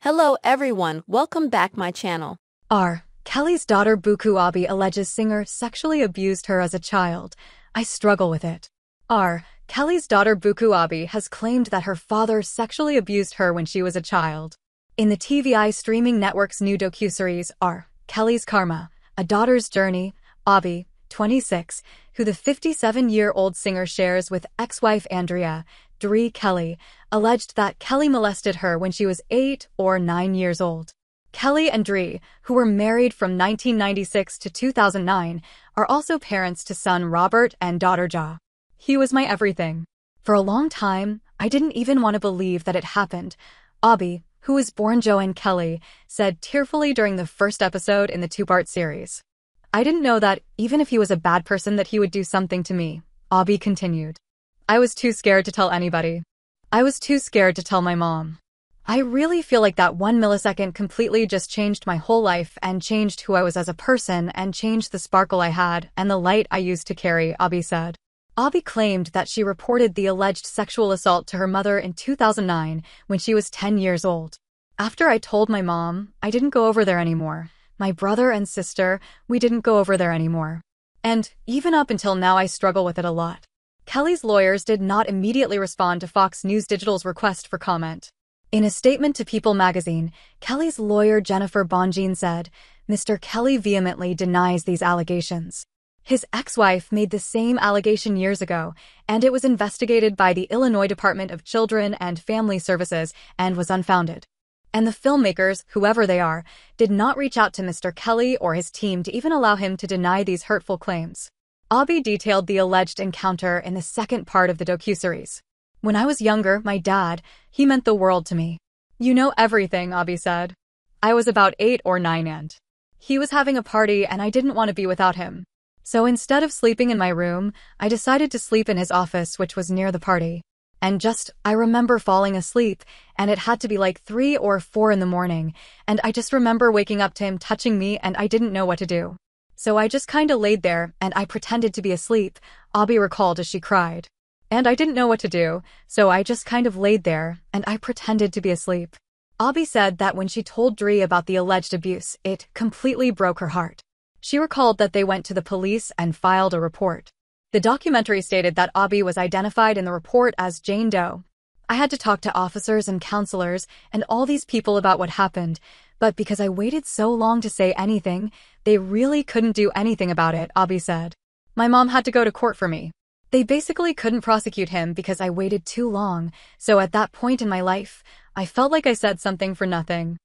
Hello everyone, welcome back my channel. Kelly's daughter Buku Abi alleges singer sexually abused her as a child. I struggle with it. Kelly's daughter Buku Abi has claimed that her father sexually abused her when she was a child. In the TVI streaming network's new docuseries, Kelly's Karma, A Daughter's Journey, Abi, 26, who the 57-year-old singer shares with ex-wife Andrea, Dre Kelly, alleged that Kelly molested her when she was 8 or 9 years old. Kelly and Dre, who were married from 1996 to 2009, are also parents to son Robert and daughter Ja. He was my everything. For a long time, I didn't even want to believe that it happened. Abi, who was born Joanne Kelly, said tearfully during the first episode in the two-part series. I didn't know that, even if he was a bad person, that he would do something to me, Abi continued. I was too scared to tell anybody. I was too scared to tell my mom. I really feel like that 1 millisecond completely just changed my whole life and changed who I was as a person and changed the sparkle I had and the light I used to carry, Abi said. Abi claimed that she reported the alleged sexual assault to her mother in 2009 when she was 10 years old. After I told my mom, I didn't go over there anymore. My brother and sister, we didn't go over there anymore. And even up until now I struggle with it a lot. Kelly's lawyers did not immediately respond to Fox News Digital's request for comment. In a statement to People magazine, Kelly's lawyer Jennifer Bonjean said, Mr. Kelly vehemently denies these allegations. His ex-wife made the same allegation years ago, and it was investigated by the Illinois Department of Children and Family Services and was unfounded. And the filmmakers, whoever they are, did not reach out to Mr. Kelly or his team to even allow him to deny these hurtful claims. Abi detailed the alleged encounter in the second part of the docuseries. When I was younger, my dad, he meant the world to me. You know everything, Abi said. I was about 8 or 9 and he was having a party and I didn't want to be without him. So instead of sleeping in my room, I decided to sleep in his office, which was near the party. And I remember falling asleep, and it had to be like 3 or 4 in the morning, and I just remember waking up to him touching me and I didn't know what to do. So I just kinda laid there, and I pretended to be asleep, Abi recalled as she cried. And I didn't know what to do, so I just kind of laid there, and I pretended to be asleep. Abi said that when she told Dre about the alleged abuse, it completely broke her heart. She recalled that they went to the police and filed a report. The documentary stated that Abi was identified in the report as Jane Doe. I had to talk to officers and counselors and all these people about what happened, but because I waited so long to say anything, they really couldn't do anything about it, Abi said. My mom had to go to court for me. They basically couldn't prosecute him because I waited too long, so at that point in my life, I felt like I said something for nothing.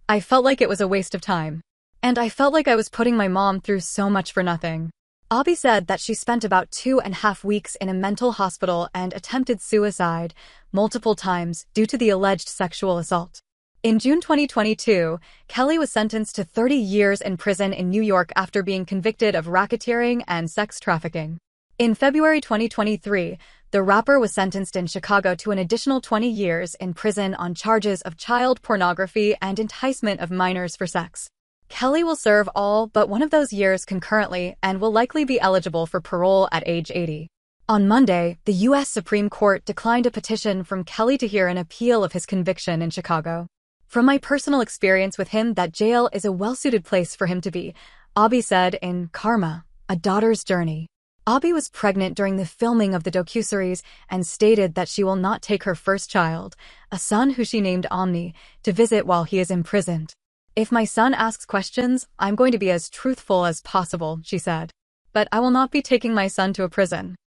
I felt like it was a waste of time. And I felt like I was putting my mom through so much for nothing. Abi said that she spent about 2.5 weeks in a mental hospital and attempted suicide multiple times due to the alleged sexual assault. In June 2022, Kelly was sentenced to 30 years in prison in New York after being convicted of racketeering and sex trafficking. In February 2023, the rapper was sentenced in Chicago to an additional 20 years in prison on charges of child pornography and enticement of minors for sex. Kelly will serve all but one of those years concurrently and will likely be eligible for parole at age 80. On Monday, the U.S. Supreme Court declined a petition from Kelly to hear an appeal of his conviction in Chicago. From my personal experience with him, that jail is a well-suited place for him to be, Abi said in Karma, A Daughter's Journey. Abi was pregnant during the filming of the docuseries and stated that she will not take her first child, a son who she named Omni, to visit while he is imprisoned. If my son asks questions, I'm going to be as truthful as possible, she said. But I will not be taking my son to a prison.